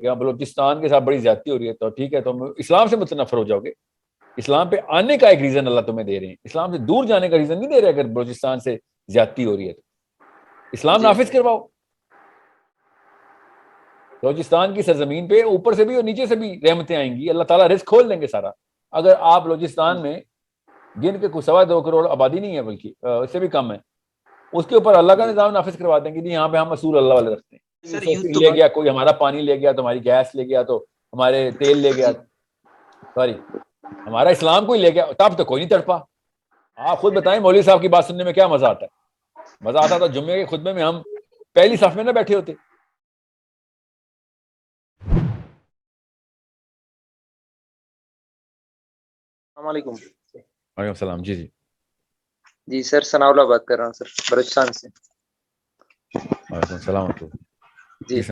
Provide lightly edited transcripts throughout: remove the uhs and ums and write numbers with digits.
یہاں بلوچستان کے ساتھ بڑی زیادتی ہو رہی ہے تو ٹھیک ہے تم اسلام سے متنفر ہو جاؤ گے. اسلام پہ آنے کا ایک ریزن اللہ تمہیں دے رہے ہیں, اسلام سے دور جانے کا ریزن نہیں دے رہے. اگر بلوچستان سے زیادتی ہو رہی ہے تو اسلام نافذ کرواؤ. بلوچستان کی سرزمین پہ اوپر سے بھی اور نیچے سے بھی رحمتیں آئیں گی, اللہ تعالیٰ رزق کھول دیں گے سارا. اگر آپ بلوچستان میں گن کے کچھ 2.25 کروڑ آبادی نہیں ہے, بلکہ اس سے بھی کم ہے, اس کے اوپر اللہ کا نظام نافذ کروا دیں گے. یہاں پہ ہم اصول اللہ والے رکھتے ہیں, لے گیا کوئی ہمارا پانی لے گیا تو ہماری گیس لے گیا تو ہمارے تیل لے گیا, سوری ہمارا اسلام کوئی لے گیا, تب تو کوئی نہیں تڑپا. آپ خود بتائیں مولوی صاحب کی بات سننے میں کیا مزہ آتا ہے. مزہ آتا تو جمعے کے خطبے میں ہم پہلی صف میں نہ بیٹھے ہوتے. السلام علیکم. وعلیکم السلام. جی جی سر, ثناء اللہ بات کر رہا ہوں سر, بلوچستان سے. وعلیکم السلام. جی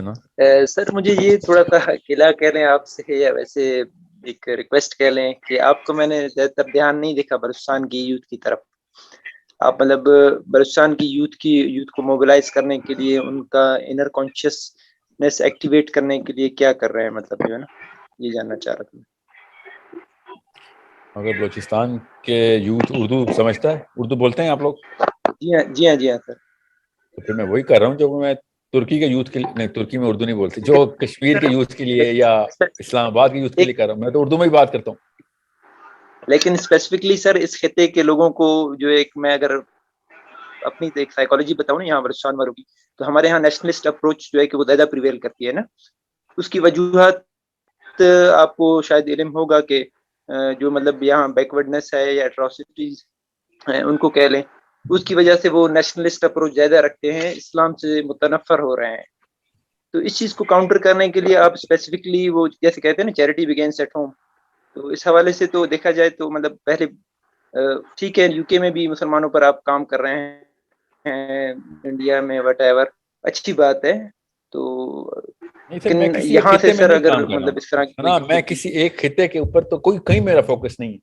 سر, مجھے یہ تھوڑا سا قلعہ کہہ لیں آپ سے, یا ویسے ایک ریکویسٹ کہہ لیں کہ آپ کو میں نے زیادہ تر دھیان نہیں دیکھا بلوچستان کی یوتھ کی طرف. آپ مطلب بلوچستان کی یوتھ کو موبلائز کرنے کے لیے, ان کا انر کانشیسنیس ایکٹیویٹ کرنے کے لیے کیا کر رہے ہیں, مطلب جو ہے نا, یہ جاننا چاہ رہا تھا. اگر بلوچستان کے یوتھ اردو سمجھتا ہے, اردو بولتے ہیں آپ لوگ؟ جی ہاں سر. تو پھر میں وہی کر رہا ہوں جو میں ترکی کے یوتھ کے لیے, نہیں ترکی میں اردو نہیں بولتے, جو کشمیر کے یوتھ کے لیے یا اسلام آباد کے یوتھ کے لیے کر رہا ہوں. میں تو اردو میں ہی بات کرتا ہوں. لیکن اسپیسیفکلی سر اس خطے کے لوگوں کو جو ایک, میں اگر اپنی ایک سائیکالوجی بتاؤں نا یہاں بلوچستان والوں کی, تو ہمارے یہاں نیشنلسٹ اپروچ جو ہے کہ وہ زیادہ پریویل کرتی ہے نا. اس کی وجوہات آپ کو شاید علم ہوگا کہ جو مطلب یہاں بیکورڈنس ہے یا اٹراسٹیز ہیں ان کو کہہ لیں, اس کی وجہ سے وہ نیشنلسٹ اپروچ زیادہ رکھتے ہیں, اسلام سے متنفر ہو رہے ہیں. تو اس چیز کو کاؤنٹر کرنے کے لیے آپ اسپیسیفکلی وہ جیسے کہتے ہیں نا, چیریٹی بگینس ایٹ ہوم, تو اس حوالے سے تو دیکھا جائے تو مطلب پہلے ٹھیک ہے یو کے میں بھی مسلمانوں پر آپ کام کر رہے ہیں, انڈیا میں وٹ ایور, اچھی بات ہے. تو نہیں سر, میں کسی ایک یہاں سے خطے میں سر نہیں اگر کام کر رہا مطلب اس طرح کی ہوں نا, میں کسی ایک خطے کے اوپر تو کہیں میرا فوکس نہیں ہے.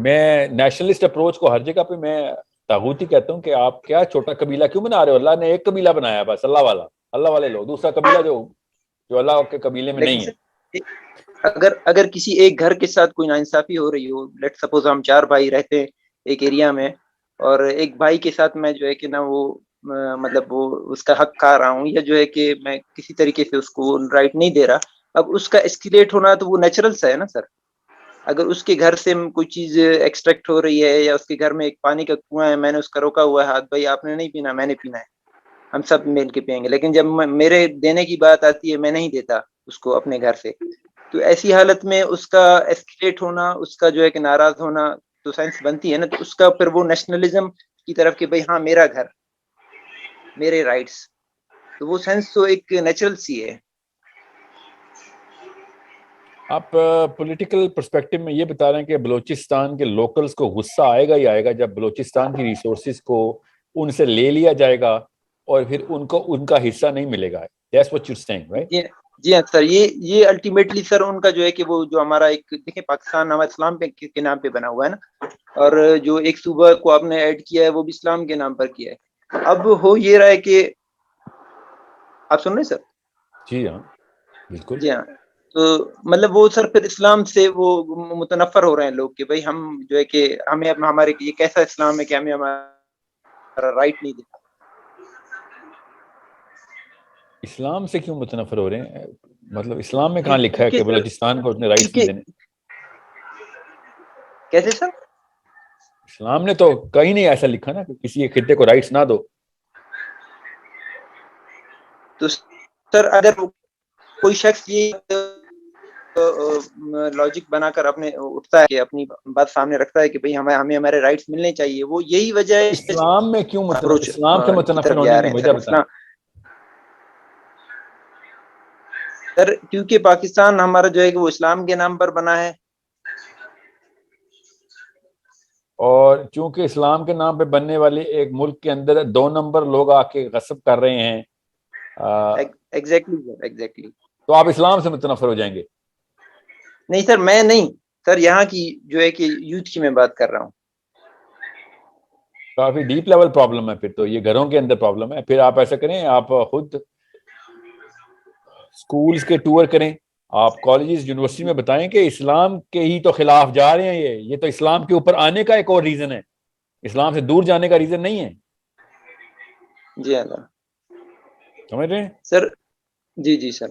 میں نیشنلسٹ اپروچ کو ہر جگہ پہ میں طاغوتی کہتا ہوں کہ آپ کیا چھوٹا قبیلہ کیوں بنا رہے ہو. اللہ نے ایک قبیلہ بنایا بس, اللہ والا, اللہ والے لوگ. دوسرا قبیلہ جو اللہ کے قبیلے میں نہیں ہے. اگر کسی ایک گھر کے ساتھ کوئی ناانصافی ہو رہی ہو, لیٹ سپوز ہم 4 بھائی رہتے ہیں ایک ایریا میں, اور ایک بھائی کے ساتھ میں جو ہے کہ نا وہ مطلب وہ اس کا حق کھا رہا ہوں, یا جو ہے کہ میں کسی طریقے سے اس کو رائٹ نہیں دے رہا, اب اس کا اسکیلیٹ ہونا تو وہ نیچرل سا ہے نا سر. اگر اس کے گھر سے کوئی چیز ایکسٹریکٹ ہو رہی ہے, یا اس کے گھر میں ایک پانی کا کنواں ہے, میں نے اس کا روکا ہوا ہے ہاتھ, بھائی آپ نے نہیں پینا, میں نے پینا ہے, ہم سب مل کے پئیں گے. لیکن جب میرے دینے کی بات آتی ہے, میں نہیں دیتا اس کو اپنے گھر سے, تو ایسی حالت میں اس کا ایسکیلیٹ ہونا, اس کا جو ہے کہ ناراض ہونا, تو سائنس بنتی ہے نا, تو اس کا پھر وہ نیشنلزم کی طرف کہ بھئی ہاں میرا گھر, میرے رائٹس, تو وہ سینس تو ایک نیچرل سی ہے. آپ پولیٹیکل پرسپیکٹو میں یہ بتا رہے ہیں کہ بلوچستان کے لوکلز کو غصہ آئے گا ہی آئے گا جب بلوچستان کی ریسورسز کو ان سے لے لیا جائے گا اور پھر ان کو ان کا حصہ نہیں ملے گا. That's what you're saying, right? جی ہاں سر, یہ الٹیمیٹلی سر ان کا جو ہے کہ وہ جو ہمارا ایک دیکھیں پاکستان نام اسلام کے نام پہ بنا ہوا ہے نا, اور جو ایک صوبہ کو آپ نے ایڈ کیا ہے وہ بھی اسلام کے نام پر کیا ہے. اب ہو یہ رہا ہے کہ آپ سن رہے سر؟ جی ہاں بالکل. جی ہاں, تو مطلب وہ سر پھر اسلام سے وہ متنفر ہو رہے ہیں لوگ کہ بھئی ہم جو ہے کہ ہمیں ہمارے یہ کیسا اسلام ہے کہ ہمیں ہمارا رائٹ نہیں دیتا. اسلام سے کیوں متنفر ہو رہے ہیں؟ مطلب اسلام میں کہاں لکھا ہے کہ بلوچستان کو اتنے رائٹس نہیں دینے؟ کیسے سر؟ اسلام نے تو کہیں نہیں ایسا لکھا نا کہ کسی ایک خطے کو رائٹس نہ دو. تو سر اگر کوئی شخص یہ لاجک بنا کر اپنے اٹھتا ہے کہ اپنی بات سامنے رکھتا ہے کہ بھئی ہمیں ہمارے رائٹس ملنے چاہیے, وہ یہی وجہ ہے اسلام میں کیوں اپروچ اسلام کے کی متنفر طرف ہونے جا کی رہے ہیں وجہ سر. بتائیں. سر کیونکہ پاکستان ہمارا جو ہے کہ وہ اسلام کے نام پر بنا ہے, اور چونکہ اسلام کے نام پہ بننے والے ایک ملک کے اندر 2 نمبر لوگ آ کے غصب کر رہے ہیں, ایگزیکٹلی تو آپ اسلام سے متنفر ہو جائیں گے؟ نہیں سر, میں نہیں سر, یہاں کی جو ہے کہ یوتھ کی میں بات کر رہا ہوں. کافی ڈیپ لیول پرابلم ہے پھر تو, یہ گھروں کے اندر پرابلم ہے. پھر آپ ایسا کریں, آپ خود اسکولس کے ٹور کریں, آپ کالجز یونیورسٹی میں بتائیں کہ اسلام کے ہی تو خلاف جا رہے ہیں, یہ تو اسلام کے اوپر آنے کا ایک اور ریزن ہے, اسلام سے دور جانے کا ریزن نہیں ہے. جی اللہ سمجھ رہے ہیں سر. جی جی سر.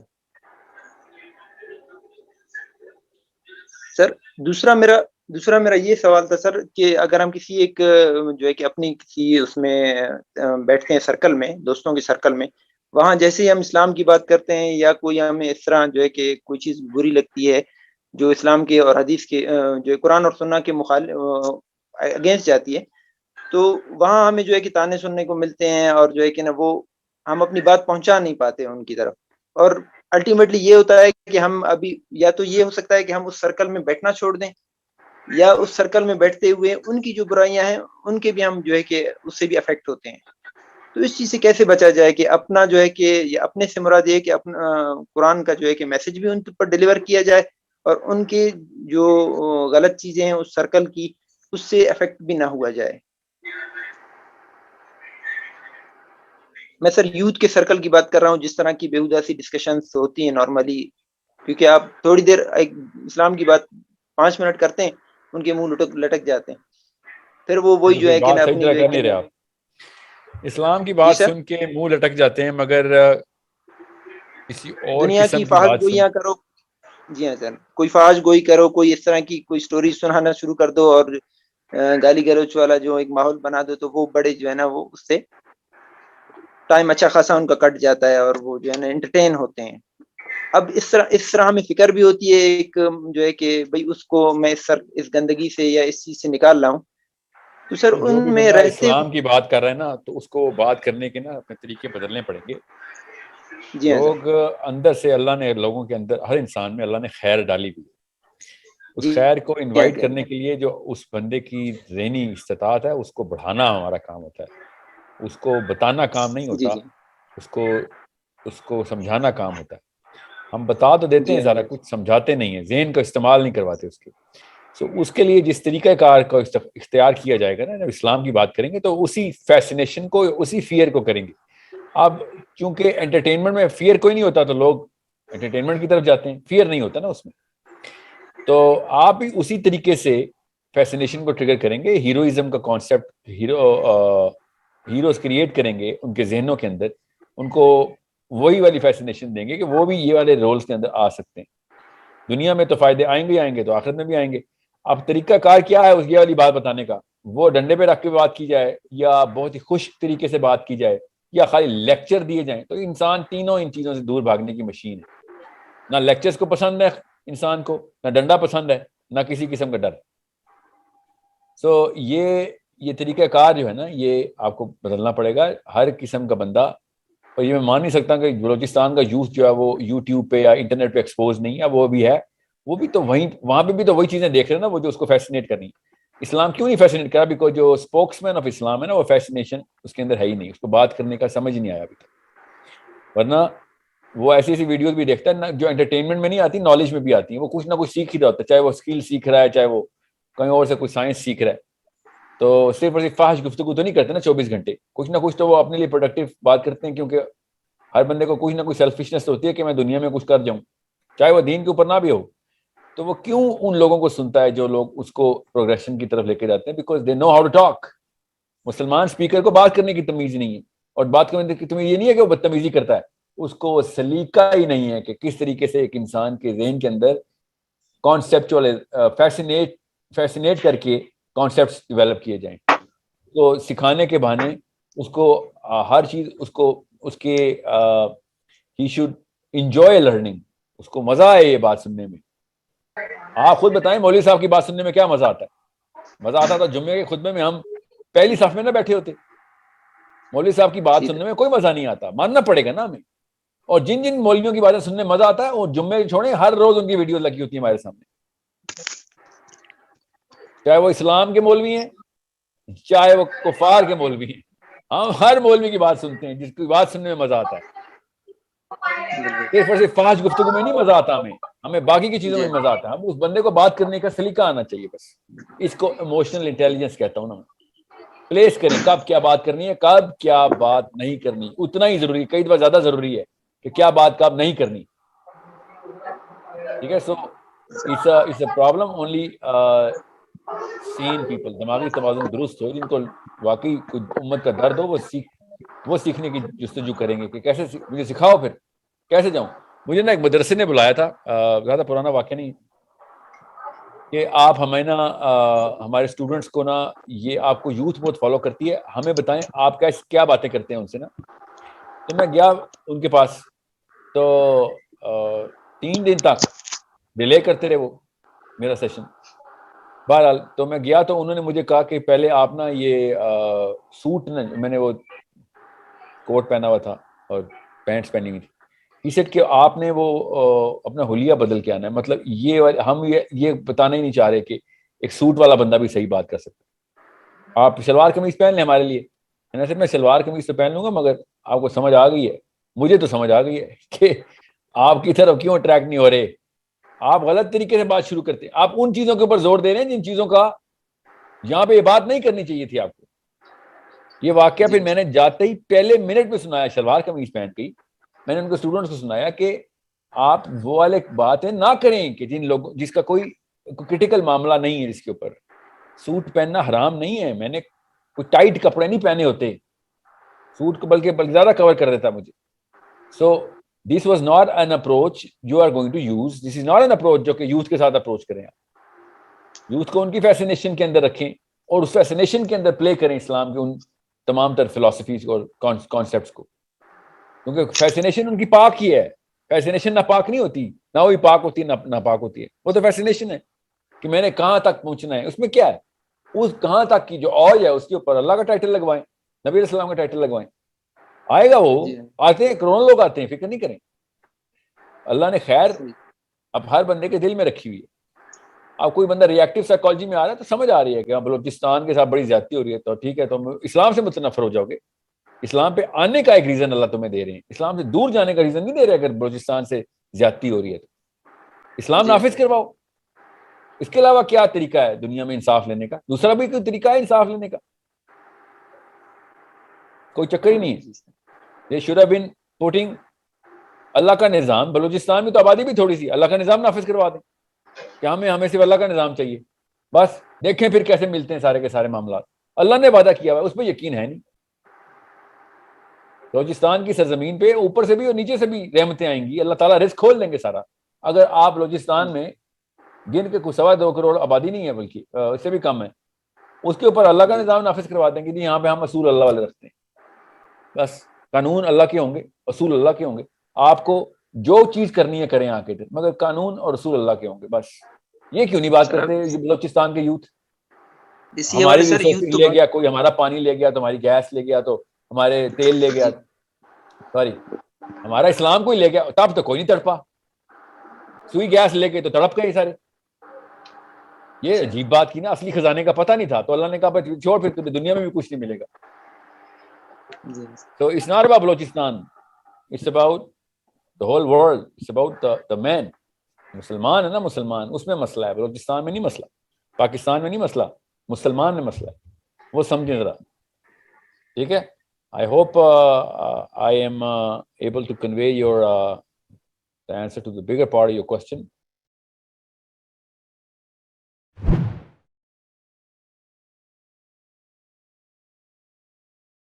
سر دوسرا میرا یہ سوال تھا سر کہ اگر ہم کسی ایک جو ہے کہ اپنی کسی اس میں بیٹھتے ہیں سرکل میں, دوستوں کے سرکل میں, وہاں جیسے ہی ہم اسلام کی بات کرتے ہیں یا کوئی ہمیں اس طرح جو ہے کہ کوئی چیز بری لگتی ہے جو اسلام کے اور حدیث کے جو قرآن اور سنہ کے مخالف اگینسٹ جاتی ہے, تو وہاں ہمیں جو ہے کہ تانے سننے کو ملتے ہیں اور جو ہے کہ نا وہ ہم اپنی بات پہنچا نہیں پاتے ان کی طرف. اور الٹیمیٹلی یہ ہوتا ہے کہ ہم ابھی یا تو یہ ہو سکتا ہے کہ ہم اس سرکل میں بیٹھنا چھوڑ دیں, یا اس سرکل میں بیٹھتے ہوئے ان کی جو برائیاں ہیں ان کے بھی ہم جو ہے کہ اس سے بھی افیکٹ ہوتے ہیں. تو اس چیز سے کیسے بچا جائے کہ اپنا جو ہے کہ اپنے سے مراد یہ کہ اپنا قرآن کا جو ہے کہ میسج بھی ان پر ڈیلیور کیا جائے اور ان کے جو غلط چیزیں ہیں اس سرکل کی اس سے افیکٹ بھی نہ ہوا جائے. میں سر یوتھ کے سرکل کی بات کر رہا ہوں, جس طرح کی بےہودہ سی ڈسکشنز ہوتی ہیں نارملی, کیونکہ آپ تھوڑی دیر ایک اسلام کی بات 5 منٹ کرتے ہیں ان کے منہ لٹک جاتے ہیں, پھر وہ وہی جو ہے کہ بات صحیح اپنی طرح جو ہے کر کہ نہیں رہے آپ, اسلام کی جی بات سر, سن کے منہ لٹک جاتے ہیں مگر کسی اور دنیا کی قسم کی فحش بات سن. گوئیاں کرو. جی ہاں سر, کوئی فحش گوئی کرو, کوئی اس طرح کی کوئی سٹوری سنانا شروع کر دو اور گالی گلوچ والا جو ایک ماحول بنا دو, تو وہ بڑے جو ہے نا وہ اس سے ٹائم اچھا خاصا ان کا کٹ جاتا ہے اور وہ جو ہے نا انٹرٹین ہوتے ہیں. اب اس طرح ہمیں فکر بھی ہوتی ہے ایک جو ہے کہ بھئی اس کو میں اس گندگی سے یا اس چیز سے نکال رہا ہوں, تو سر جو بھی ان میں بندہ رہتے. اسلام کی بات کر رہا ہے نا, تو اس کو بات کرنے کے نا اپنے طریقے بدلنے پڑیں گے. جی ہاں سر. لوگ اندر سے, اللہ نے لوگوں کے اندر, ہر انسان میں اللہ نے خیر ڈالی ہوئی, اس جی خیر کو ہاں انوائٹ سر. کرنے کے لیے جو اس بندے کی ذہنی استطاعت ہے اس کو بڑھانا ہمارا کام ہوتا ہے, اس کو بتانا کام نہیں جی ہوتا, جی اس کو سمجھانا کام ہوتا ہے. ہم بتا تو دیتے جی ہیں ہاں سارا جی. کچھ, سمجھاتے نہیں ہیں, ذہن کا استعمال نہیں کرواتے اس کے. اس کے لیے جس طریقہ کار کو اختیار کیا جائے گا نا, جب اسلام کی بات کریں گے تو اسی فیسنیشن کو, اسی فیئر کو کریں گے. اب کیونکہ انٹرٹینمنٹ میں فیئر کوئی نہیں ہوتا تو لوگ انٹرٹینمنٹ کی طرف جاتے ہیں, فیئر نہیں ہوتا نا اس میں. تو آپ بھی اسی طریقے سے فیسنیشن کو ٹریگر کریں گے, ہیروئزم کا کانسیپٹ, ہیروز کریٹ کریں گے ان کے ذہنوں کے اندر, ان کو وہی والی فیسنیشن دیں گے کہ وہ بھی یہ والے رولز کے اندر آ سکتے ہیں. دنیا میں تو فائدے آئیں گے تو آخرت میں بھی آئیں گے. اب طریقہ کار کیا ہے اس یہ والی بات بتانے کا, وہ ڈنڈے پہ رکھ کے بات کی جائے یا بہت ہی خشک طریقے سے بات کی جائے یا خالی لیکچر دیے جائیں, تو انسان تینوں ان چیزوں سے دور بھاگنے کی مشین ہے. نہ لیکچرز کو پسند ہے انسان کو, نہ ڈنڈا پسند ہے, نہ کسی قسم کا ڈر. یہ طریقہ کار جو ہے نا, یہ آپ کو بدلنا پڑے گا. ہر قسم کا بندہ, اور یہ میں مان نہیں سکتا کہ بلوچستان کا یوتھ جو ہے وہ یوٹیوب پہ یا انٹرنیٹ پہ ایکسپوز نہیں ہے, وہ بھی ہے, وہ بھی تو وہاں پہ بھی تو وہی چیزیں دیکھ رہے ہیں نا, وہ جو اس کو فیسینیٹ کرنی. اسلام کیوں نہیں فیسینیٹ کرا, بیکاز جو اسپوکس مین آف اسلام ہے نا, وہ فیسینیشن اس کے اندر ہے ہی نہیں, اس کو بات کرنے کا سمجھ نہیں آیا ابھی تک. ورنہ وہ ایسی ویڈیوز بھی دیکھتا ہے جو انٹرٹینمنٹ میں نہیں آتی, نالج میں بھی آتی ہیں. وہ کچھ نہ کچھ سیکھ ہی رہا ہوتا ہے, چاہے وہ اسکل سیکھ رہا ہے, چاہے وہ کہیں اور سے کچھ سائنس سیکھ رہا ہے. تو صرف اور صرف فحش گفتگو تو نہیں کرتے نا 24 گھنٹے, کچھ نہ کچھ تو وہ اپنے لیے پروڈکٹیو بات کرتے ہیں, کیونکہ ہر بندے کو کچھ نہ کچھ سیلفشنس ہوتی ہے کہ میں دنیا میں کچھ کر جاؤں, چاہے وہ دین کے اوپر نہ بھی ہو. تو وہ کیوں ان لوگوں کو سنتا ہے جو لوگ اس کو پروگریشن کی طرف لے کے جاتے ہیں, because they know how to talk. مسلمان اسپیکر کو بات کرنے کی تمیز نہیں ہے, اور بات کرنے کی تمیز یہ نہیں ہے کہ وہ بدتمیزی کرتا ہے, اس کو سلیقہ ہی نہیں ہے کہ کس طریقے سے ایک انسان کے ذہن کے اندر کانسیپچول فیسینیٹ کر کے کانسیپٹس ڈیولپ کیے جائیں. تو سکھانے کے بہانے اس کو ہر چیز اس کے ہی شوڈ انجوائے لرننگ, اس کو مزہ آئے یہ بات سننے میں. آپ خود بتائیں مولوی صاحب کی بات سننے میں کیا مزہ آتا ہے؟ مزہ آتا تھا جمعے کے خطبے میں ہم پہلی صف میں نہ بیٹھے ہوتے, مولوی صاحب کی بات سننے میں کوئی مزہ نہیں آتا, ماننا پڑے گا نا ہمیں. اور جن جن مولویوں کی باتیں سننے میں مزہ آتا ہے وہ جمعے چھوڑیں, ہر روز ان کی ویڈیو لگی ہوتی ہے ہمارے سامنے, چاہے وہ اسلام کے مولوی ہیں چاہے وہ کفار کے مولوی ہیں. ہم ہر مولوی کی بات سنتے ہیں جس کی بات سننے میں مزہ آتا ہے. صرف اور صرف فحش گفتگو میں نہیں مزہ آتا ہمیں باقی کی چیزوں میں مزہ آتا ہے. ہم اس بندے کو بات کرنے کا سلیقہ آنا چاہیے, بس اس کو ایموشنل انٹیلیجنس کہتا ہوں نا. پلیس کریں کب کیا بات کرنی ہے, کب کیا بات نہیں کرنی, اتنا ہی ضروری, کئی دفعہ زیادہ ضروری ہے. کہ کیا بات کا نہیں کرنی. ٹھیک ہے. سو it's a problem only sane people, دماغی توازن درست ہو, جن کو واقعی کوئی امت کا درد ہو, وہ سیکھنے کی جستجو کریں گے کہ کیسے, مجھے سکھاؤ پھر کیسے جاؤں. مجھے نا ایک مدرسے نے بلایا تھا, زیادہ پرانا واقعہ نہیں, کہ آپ ہمیں نا ہمارے اسٹوڈنٹس کو نا, یہ آپ کو یوتھ بہت فالو کرتی ہے, ہمیں بتائیں آپ کیا باتیں کرتے ہیں ان سے نا. تو میں گیا ان کے پاس, تو 3 دن تک ڈیلے کرتے رہے وہ میرا سیشن. بہرحال تو میں گیا تو انہوں نے مجھے کہا کہ پہلے آپ نا یہ سوٹ نا, میں نے وہ کوٹ پہنا ہوا تھا اور پینٹس پہنی ہوئی تھی, ہی سیٹ کہ آپ نے وہ اپنا حلیہ بدل کے آنا ہے. مطلب ہم یہ بتانا ہی نہیں چاہ رہے کہ ایک سوٹ والا بندہ بھی صحیح بات کر سکتا ہے. آپ شلوار قمیض پہن لیں ہمارے لیے. میں شلوار قمیض تو پہن لوں گا, مگر آپ کو سمجھ آ گئی ہے, مجھے تو سمجھ آ گئی ہے کہ آپ کی طرف کیوں اٹریکٹ نہیں ہو رہے. آپ غلط طریقے سے بات شروع کرتے ہیں, آپ ان چیزوں کے اوپر زور دے رہے ہیں جن چیزوں کا یہاں پہ یہ بات نہیں کرنی چاہیے تھی آپ کو. یہ واقعہ پھر میں نے جاتے ہی پہلے منٹ میں سنایا, شلوار قمیض پہن کے میں نے ان کو اسٹوڈنٹس کو سنایا کہ آپ وہ والے باتیں نہ کریں کہ جس کا کوئی کرٹیکل معاملہ نہیں ہے, جس کے اوپر سوٹ پہننا حرام نہیں ہے. میں نے کوئی ٹائٹ کپڑے نہیں پہنے ہوتے, سوٹ کو بلکہ زیادہ کور کر دیتا مجھے. So this was not an approach you are going to use, this is not an approach جو کہ یوتھ کے ساتھ اپروچ کریں. یوتھ کو ان کی فیسینیشن کے اندر رکھیں اور اس فیسینیشن کے اندر پلے کریں اسلام کے ان تمام تر فلسفیز اور کانسیپٹس کو, کیونکہ فیسینیشن ان کی پاک ہی ہے. فیسینیشن نہ پاک نہیں ہوتی, نہ وہی پاک ہوتی ہے نہ پاک ہوتی ہے. وہ تو فیسینیشن ہے کہ میں نے کہاں تک پہنچنا ہے. اس میں کیا ہے, اس کہاں تک کی جو آج ہے اس کے اوپر اللہ کا ٹائٹل لگوائیں, نبی علیہ السلام کا ٹائٹل لگوائیں. آئے گا وہ, آتے ہیں کروڑوں لوگ آتے ہیں, فکر نہیں کریں. اللہ نے خیر اب ہر بندے کے دل میں رکھی ہوئی ہے. اب کوئی بندہ ریئیکٹو سائیکالوجی میں آ رہا ہے تو سمجھ آ رہی ہے کہ بلوچستان کے ساتھ بڑی زیادتی ہو رہی ہے, تو ٹھیک ہے تم اسلام سے متنفر ہو جاؤ گے. اسلام پہ آنے کا ایک ریزن اللہ تمہیں دے رہے ہیں, اسلام سے دور جانے کا ریزن نہیں دے رہے. اگر بلوچستان سے زیادتی ہو رہی ہے تو اسلام نافذ کرواؤ. اس کے علاوہ کیا طریقہ ہے دنیا میں انصاف لینے کا؟ دوسرا بھی کوئی طریقہ ہے انصاف لینے کا؟ کوئی چکر ہی نہیں ہے. They should have been putting اللہ کا نظام. بلوچستان میں تو آبادی بھی تھوڑی سی, اللہ کا نظام نافذ کروا دیں کہ ہمیں صرف اللہ کا نظام چاہیے, بس دیکھیں پھر کیسے ملتے ہیں سارے کے سارے معاملات. اللہ نے وعدہ کیا ہوا ہے, اس پہ یقین ہے نہیں. بلوچستان کی سرزمین پہ اوپر سے بھی اور نیچے سے بھی رحمتیں آئیں گی, اللہ تعالیٰ رزق کھول دیں گے سارا. اگر آپ بلوچستان میں گن کے 2.25 کروڑ آبادی نہیں ہے, بلکہ اس سے بھی کم ہے, اس کے اوپر اللہ کا نظام نافذ کروا دیں گے. جی یہاں پہ ہم اصول اللہ والے رکھتے ہیں, بس قانون اللہ کے ہوں گے, اصول اللہ کے ہوں گے. آپ کو جو چیز کرنی ہے کریں آ کے, مگر قانون اور اصول اللہ کے ہوں گے. بس یہ کیوں نہیں بات کرتے بلوچستان کے یوتھ؟ ہماری ریسورسز لے گیا کوئی, ہمارا پانی لے گیا تو ہماری گیس لے گیا, تو ہمارے تیل لے گیا, سوری ہمارا اسلام کوئی لے گیا, تب تو کوئی نہیں تڑپا. سوئی گیس لے کے تو تڑپ گئے سارے. یہ عجیب بات کی نا, اصلی خزانے کا پتہ نہیں تھا تو اللہ نے کہا چھوڑ, پھر تمہیں دنیا میں بھی کچھ نہیں ملے گا. So it's not about Balochistan, it's about the whole world, it's about the man. مسلمان ہے نا, مسلمان, اس میں مسئلہ ہے. بلوچستان میں نہیں مسئلہ, پاکستان میں نہیں مسئلہ, مسلمان میں مسئلہ ہے. وہ سمجھیں ذرا, ٹھیک ہے. I hope I am able to convey the answer to the bigger part of your question.